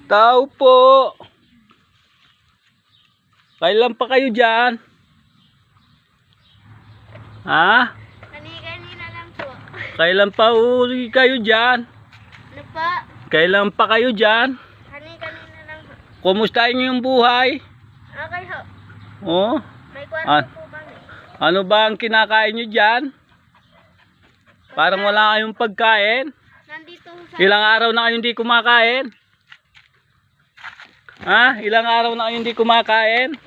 Tao po. Kailan pa kayo dyan? Ha? Kanina lang po. Kailan pa uli kayo dyan? Ano po? Kailan pa kayo dyan? Kanina lang po. Kumustahin niyo yung buhay? Okay ho. Oh, May kwarto po kami. ano ba ang kinakain niyo dyan? Parang wala kayong pagkain. Nandito ho sa... Ilang araw na kayo hindi kumakain? Ha? Ilang araw na kayo hindi kumakain?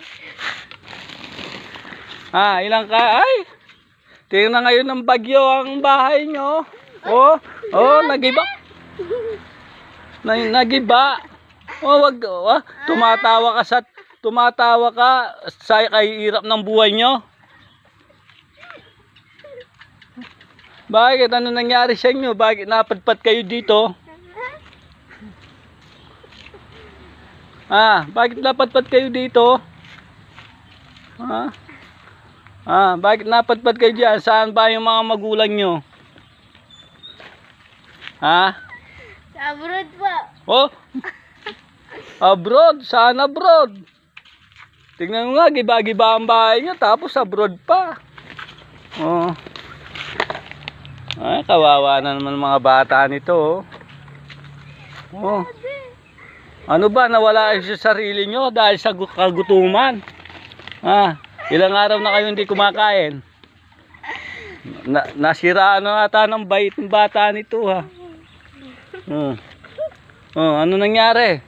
Ha? Ay! Tingnan ngayon ng bagyo ang bahay nyo. Oh, nagiba. Nagiba. Oh, wag. Tumatawa ka sa kay hirap ng buhay nyo. Bakit? Ano nangyari sa inyo? Bakit napadpad kayo dito? Bakit napadpad kayo dito? Bakit napadpad kayo diyan? Saan ba yung mga magulang nyo? Sa abroad po. Oh? Abroad? Saan abroad? Tingnan mo nga, giba-giba ang bahay nyo, tapos abroad pa. Oh. Ay, kawawa na naman mga bata nito. Oh. Ano ba, nawala kayo sa sarili nyo dahil sa kagutuman? Ilang araw na kayo hindi kumakain? Nasiraan na ata ng bait ng bata nito, ha? Ano nangyari?